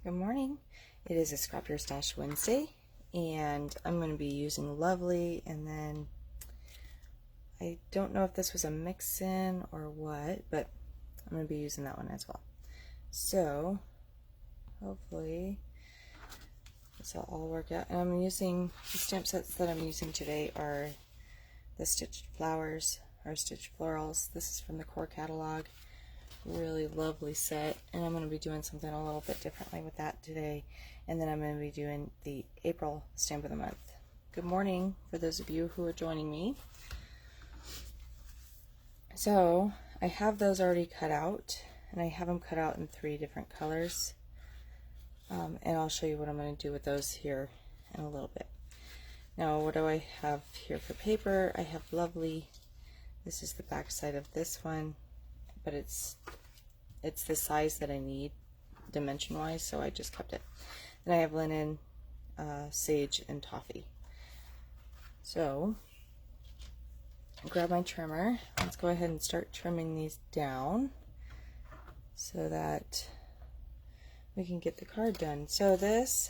Good morning. It is a Scrap Your Stash Wednesday, and I'm going to be using Lovely, and then I don't know if this was a mix-in or what, but I'm going to be using that one as well. So hopefully this will all work out. And I'm using the stamp sets that I'm using today are the Stitched Flowers or Stitched Florals. This is from the core catalog. Really lovely set, and I'm going to be doing something a little bit differently with that today, and then I'm going to be doing the April stamp of the month. Good morning for those of you who are joining me. So I have those already cut out, and I have them cut out in 3 different colors, and I'll show you what I'm going to do with those here in a little bit. Now, what do I have here for paper? I have Lovely. This is the back side of this one, but it's the size that I need dimension wise, so I just kept it. Then I have linen, sage, and toffee. So grab my trimmer. Let's go ahead and start trimming these down so that we can get the card done. So this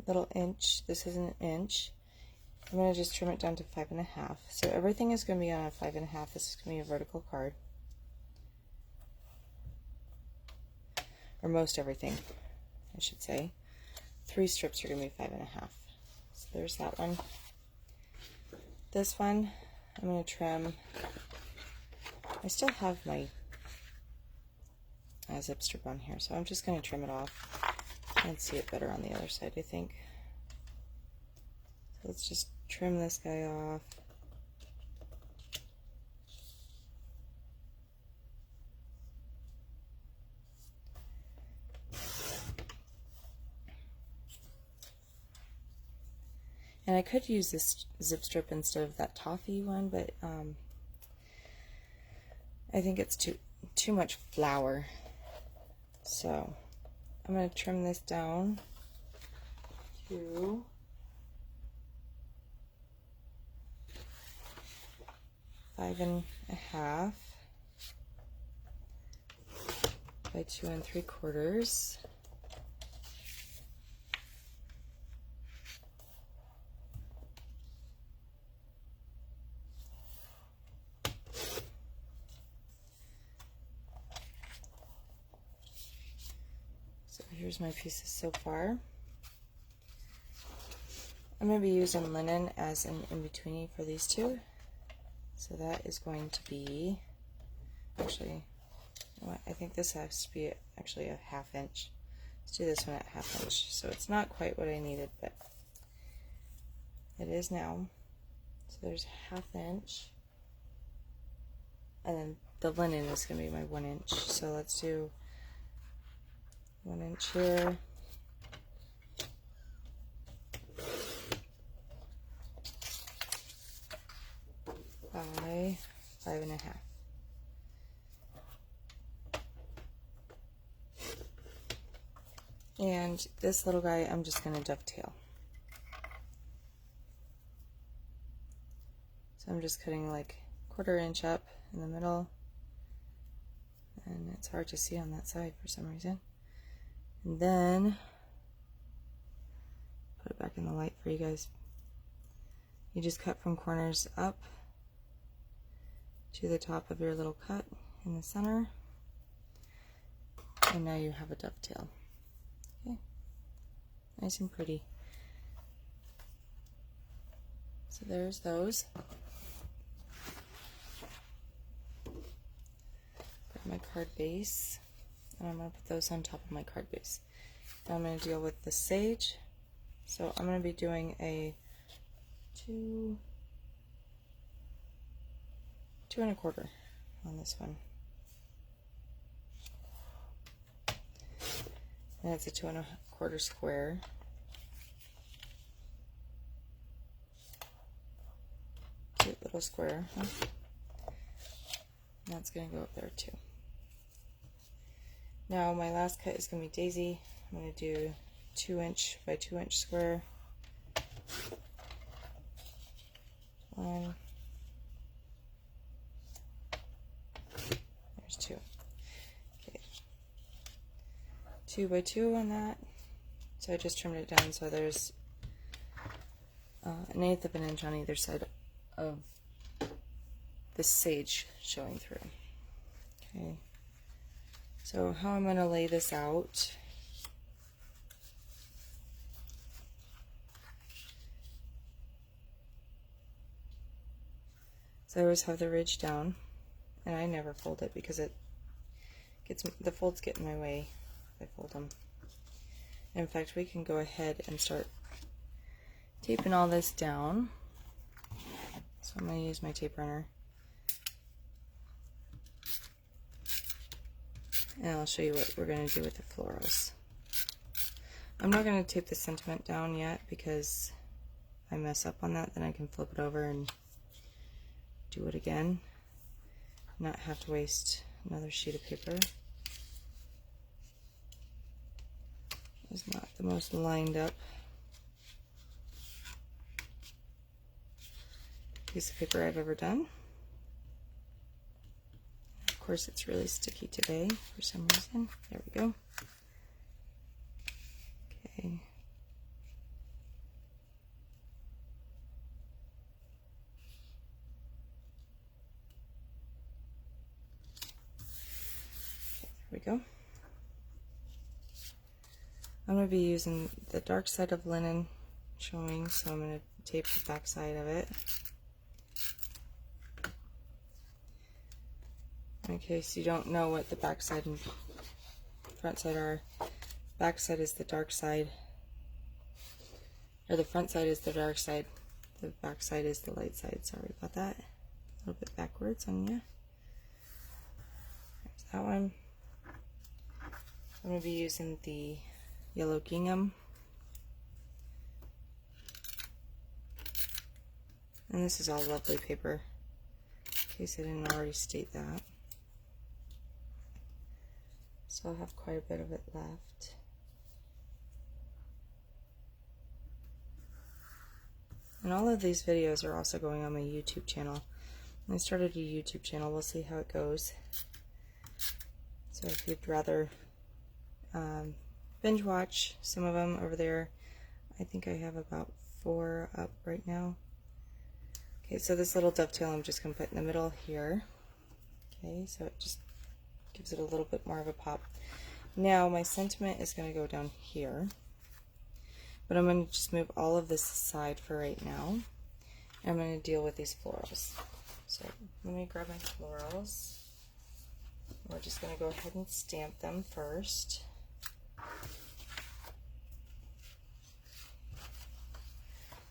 little inch, this is an inch. I'm going to just trim it down to 5.5. So everything is going to be on a 5.5. This is going to be a vertical card. Or most everything, I should say. 3 strips are going to be 5.5. So there's that one. This one, I'm going to trim. I still have my zip strip on here, so I'm just going to trim it off. I can see it better on the other side, I think. So let's just trim this guy off. And I could use this zip strip instead of that toffee one, but I think it's too much flour. So I'm going to trim this down to 5.5 by 2 3/4. Here's my pieces so far. I'm going to be using linen as an in-betweenie for these two. So that is going to be, actually, I think this has to be actually a 1/2 inch. Let's do this one at 1/2 inch. So it's not quite what I needed, but it is now. So there's 1/2 inch. And then the linen is going to be my 1 inch. So let's do 1 inch here, by 5.5. And this little guy, I'm just going to dovetail. So I'm just cutting like 1/4 inch up in the middle, and it's hard to see on that side for some reason. And then, put it back in the light for you guys. You just cut from corners up to the top of your little cut in the center. And now you have a dovetail. Okay, nice and pretty. So there's those. Got my card base. And I'm going to put those on top of my card base. Now I'm going to deal with the sage. So I'm going to be doing a 2 1/4 on this one. And it's a 2 1/4 square. Cute little square, huh? And that's going to go up there too. Now my last cut is going to be daisy. I'm going to do 2 inch by 2 inch square. 1. There's 2. Okay. 2 by 2 on that. So I just trimmed it down so there's 1/8 of an inch on either side of the sage showing through. Okay, so how I'm going to lay this out, so I always have the ridge down, and I never fold it because the folds get in my way if I fold them. And in fact, we can go ahead and start taping all this down. So I'm going to use my tape runner. And I'll show you what we're going to do with the florals. I'm not going to tape the sentiment down yet because if I mess up on that, then I can flip it over and do it again. Not have to waste another sheet of paper. It's not the most lined up piece of paper I've ever done. Of course, it's really sticky today for some reason. There we go. Okay. There we go. I'm going to be using the dark side of linen showing, so I'm going to tape the back side of it. In case you don't know what the back side and front side are, back side is the dark side, or the front side is the dark side, the back side is the light side. Sorry about that. A little bit backwards on you. There's that one. I'm going to be using the yellow gingham. And this is all lovely paper, in case I didn't already state that. So I'll have quite a bit of it left. And all of these videos are also going on my YouTube channel. I started a YouTube channel. We'll see how it goes. So if you'd rather binge watch some of them over there, I think I have about 4 up right now. Okay, so this little dovetail I'm just going to put in the middle here. Okay, so it just gives it a little bit more of a pop. Now my sentiment is going to go down here, but I'm going to just move all of this aside for right now. And I'm going to deal with these florals. So let me grab my florals. We're just going to go ahead and stamp them first.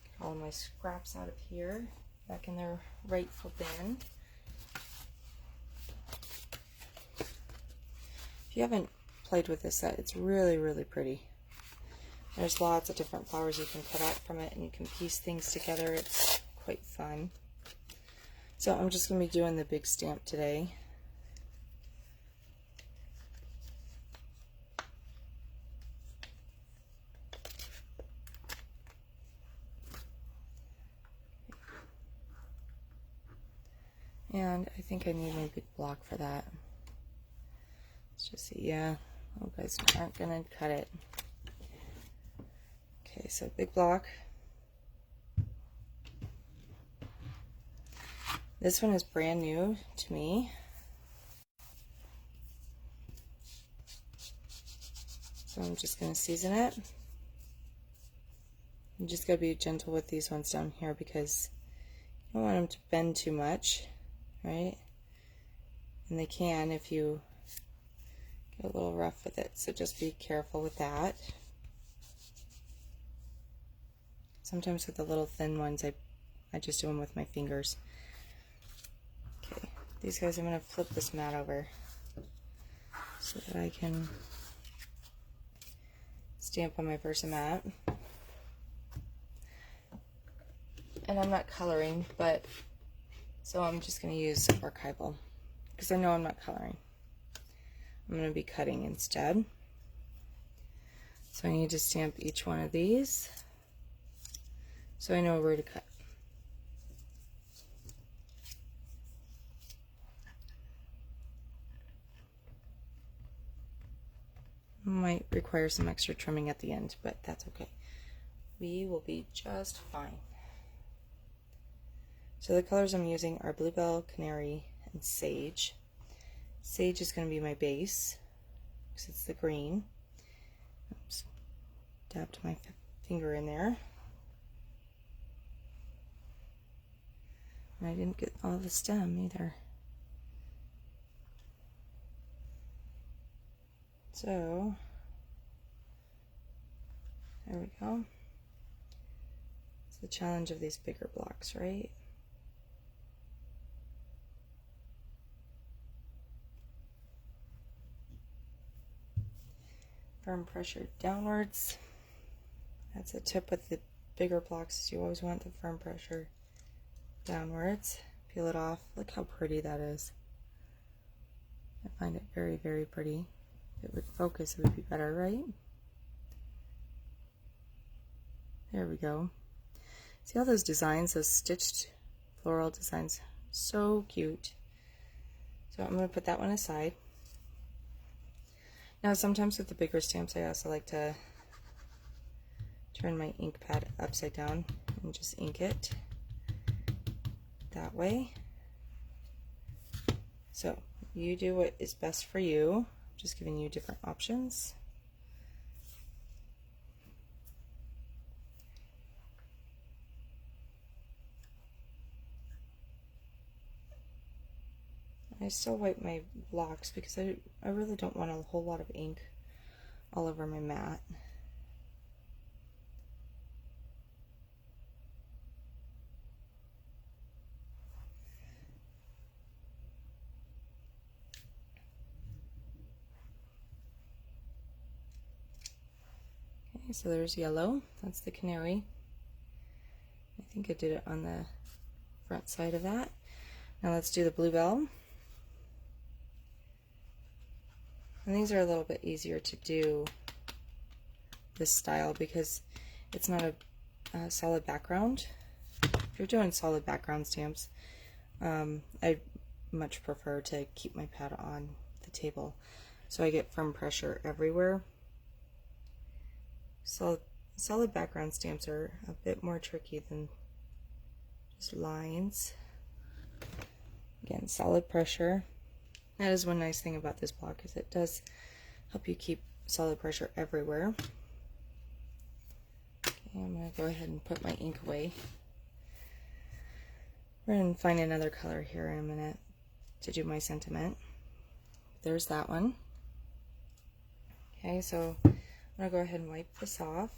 Get all of my scraps out of here, back in their rightful bin. If you haven't played with this set, it's really, really pretty. There's lots of different flowers you can cut out from it, and you can piece things together. It's quite fun. So I'm just going to be doing the big stamp today. And I think I need my big block for that. Let's just see. Yeah, you guys aren't going to cut it. Okay, so big block. This one is brand new to me. So I'm just going to season it. You just got to be gentle with these ones down here because you don't want them to bend too much, right? And they can if you get a little rough with it, so just be careful with that. Sometimes with the little thin ones, I just do them with my fingers. Okay, these guys, I'm going to flip this mat over so that I can stamp on my Versamat. And I'm not coloring, but so I'm just going to use archival because I know I'm not coloring. I'm going to be cutting instead. So I need to stamp each one of these so I know where to cut. might require some extra trimming at the end, but that's okay. We will be just fine. So the colors I'm using are Bluebell, Canary, and Sage. Sage is going to be my base because it's the green. Oops. Dabbed my finger in there. And I didn't get all the stem either. So, there we go. It's the challenge of these bigger blocks, right? Firm pressure downwards. That's a tip with the bigger blocks. You always want the firm pressure downwards. Peel it off. Look how pretty that is. I find it very, very pretty. If it would focus, it would be better, right? There we go. See all those designs, those stitched floral designs? So cute. So I'm going to put that one aside. Now sometimes with the bigger stamps, I also like to turn my ink pad upside down and just ink it that way. So you do what is best for you. I'm just giving you different options. I still wipe my blocks because I really don't want a whole lot of ink all over my mat. Okay, so there's yellow. That's the canary. I think I did it on the front side of that. Now let's do the bluebell. And these are a little bit easier to do this style because it's not a solid background. If you're doing solid background stamps, I much prefer to keep my pad on the table so I get firm pressure everywhere. So solid background stamps are a bit more tricky than just lines. Again, solid pressure. That is one nice thing about this block, is it does help you keep solid pressure everywhere. Okay, I'm going to go ahead and put my ink away. We're going to find another color here in a minute to do my sentiment. There's that one. Okay, so I'm going to go ahead and wipe this off.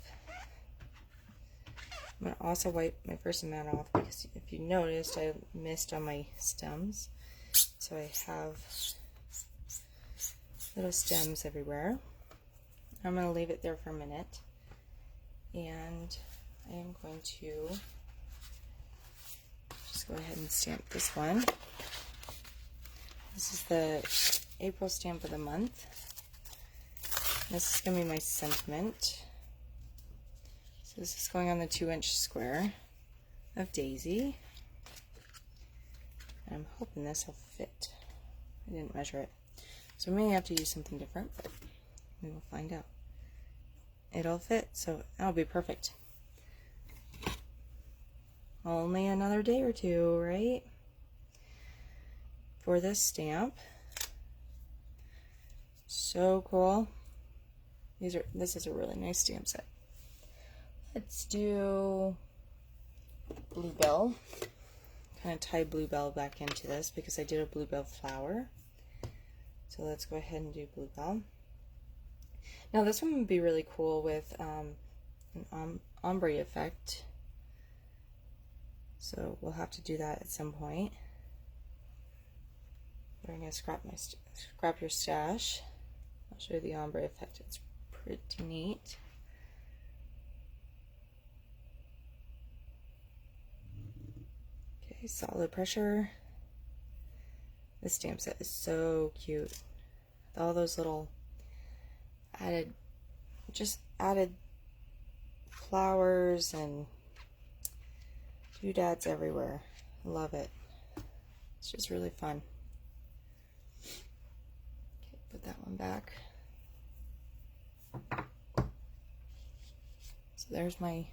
I'm going to also wipe my first mat off because if you noticed, I missed on my stems. So I have little stems everywhere. I'm going to leave it there for a minute, and I am going to just go ahead and stamp this one. This is the April stamp of the month. This is going to be my sentiment. So this is going on the 2-inch square of Daisy. I'm hoping this will fit. I didn't measure it. So I may have to use something different, but we will find out. It'll fit, so that'll be perfect. Only another day or two, right? For this stamp. So cool. This is a really nice stamp set. Let's do Bluebell. Kind of tie Bluebell back into this because I did a Bluebell flower. So let's go ahead and do Bluebell. Now this one would be really cool with an ombre effect. So we'll have to do that at some point. We're going to scrap your stash. I'll show you the ombre effect. It's pretty neat. Okay, solid pressure. This stamp set is so cute. With all those little added flowers and doodads everywhere. I love it. It's just really fun. Okay, put that one back. So there's my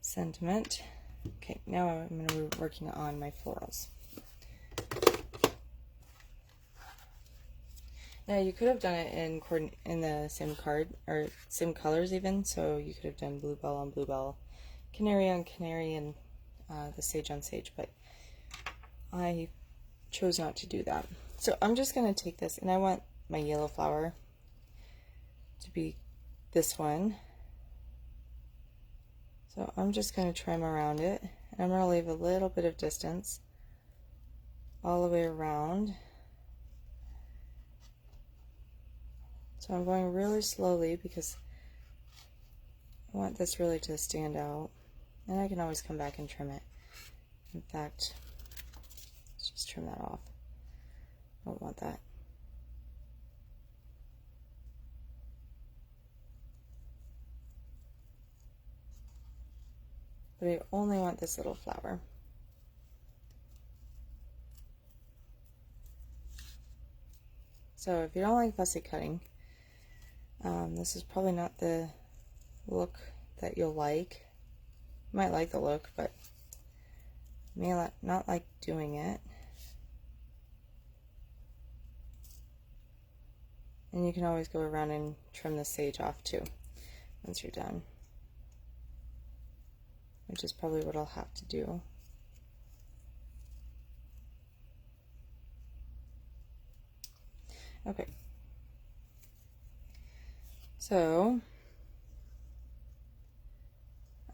sentiment. Okay, now I'm going to be working on my florals. Now you could have done it in the same card, or same colors even, so you could have done bluebell on bluebell, canary on canary, and the sage on sage, but I chose not to do that. So I'm just going to take this, and I want my yellow flower to be this one. So I'm just going to trim around it, and I'm going to leave a little bit of distance all the way around. So I'm going really slowly because I want this really to stand out, and I can always come back and trim it. In fact, let's just trim that off. I don't want that. But I only want this little flower. So if you don't like fussy cutting, this is probably not the look that you'll like. You might like the look, but you may not like doing it. And you can always go around and trim the sage off too once you're done, which is probably what I'll have to do. Okay. So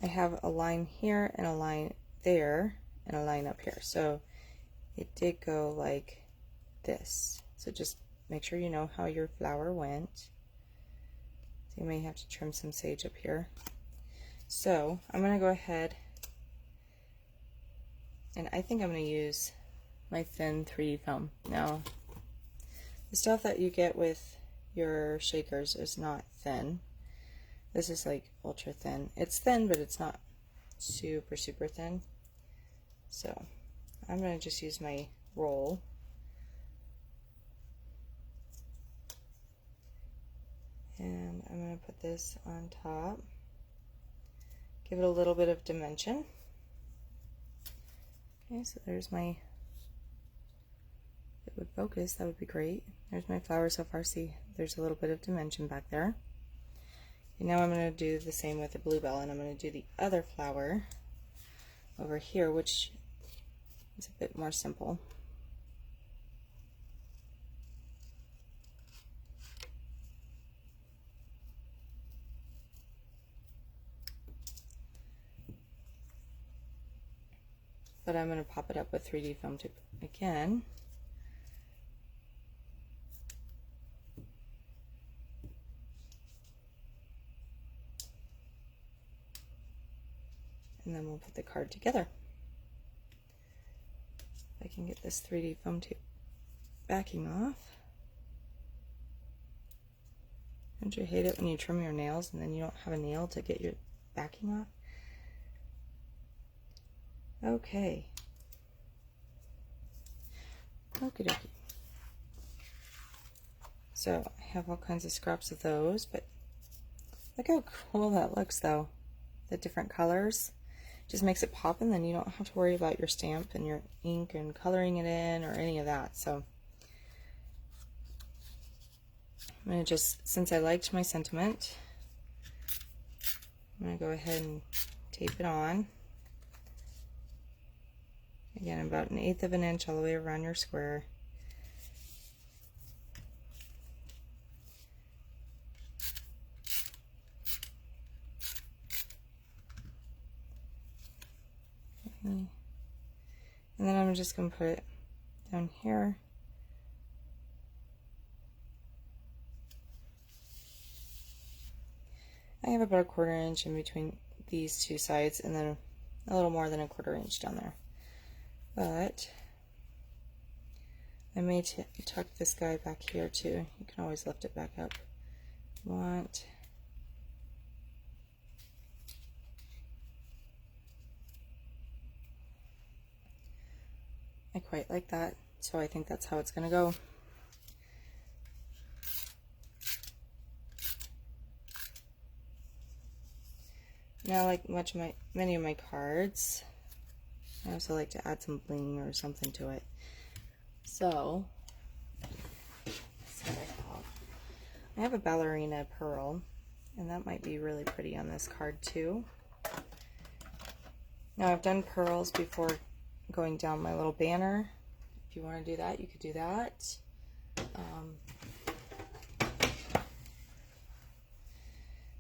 I have a line here and a line there and a line up here. So it did go like this. So just make sure you know how your flower went. So you may have to trim some sage up here. So I'm going to go ahead, and I think I'm going to use my thin 3D foam. Now, the stuff that you get with your shakers is not thin. This is like ultra thin. It's thin, but it's not super, super thin. So I'm going to just use my roll. And I'm going to put this on top. Give it a little bit of dimension. Okay, so there's my, if it would focus, that would be great. There's my flower so far. See, there's a little bit of dimension back there. And now I'm going to do the same with the bluebell, and I'm going to do the other flower over here, which is a bit more simple. But I'm going to pop it up with 3D foam tip again. And then we'll put the card together. If I can get this 3D foam tape backing off. Don't you hate it when you trim your nails and then you don't have a nail to get your backing off? Okay. Okie dokie. So I have all kinds of scraps of those, but look how cool that looks though. The different colors. Just makes it pop, and then you don't have to worry about your stamp and your ink and coloring it in or any of that. So I'm going to just, since I liked my sentiment, I'm going to go ahead and tape it on. Again, about 1/8 of an inch all the way around your square. Okay. And then I'm just going to put it down here. I have about 1/4 inch in between these two sides, and then a little more than 1/4 inch down there. But I may tuck this guy back here too. You can always lift it back up if you want. I quite like that, so I think that's how it's going to go. Now, like many of my cards, I also like to add some bling or something to it. So, I have a ballerina pearl, and that might be really pretty on this card too. Now, I've done pearls before going down my little banner. If you want to do that, you could do that.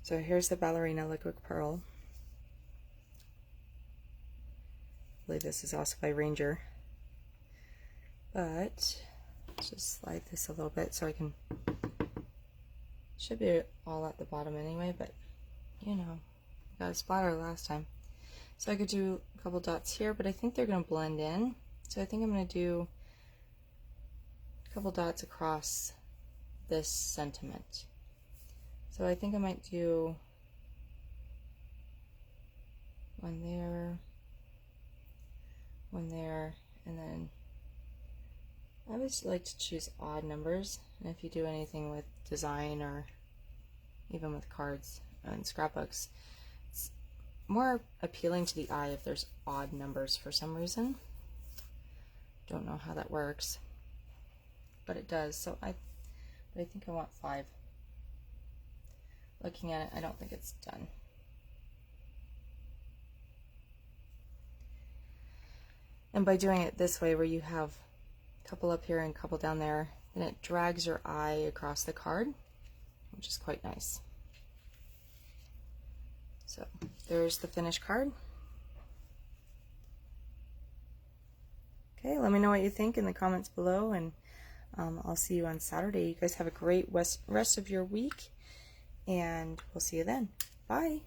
So here's the ballerina liquid pearl. I believe this is also by Ranger. But let's just slide this a little bit so I can, should be all at the bottom anyway, but you know, got a splatter last time. So I could do a couple dots here, but I think they're going to blend in. So I think I'm going to do a couple dots across this sentiment. So I think I might do one there, and then I always like to choose odd numbers. And if you do anything with design or even with cards and scrapbooks, it's more appealing to the eye if there's odd numbers for some reason. Don't know how that works, but it does. So I think I want 5. Looking at it, I don't think it's done. And by doing it this way, where you have a couple up here and a couple down there, then it drags your eye across the card, which is quite nice. So there's the finished card. Okay, let me know what you think in the comments below, and I'll see you on Saturday. You guys have a great rest of your week, and we'll see you then. Bye.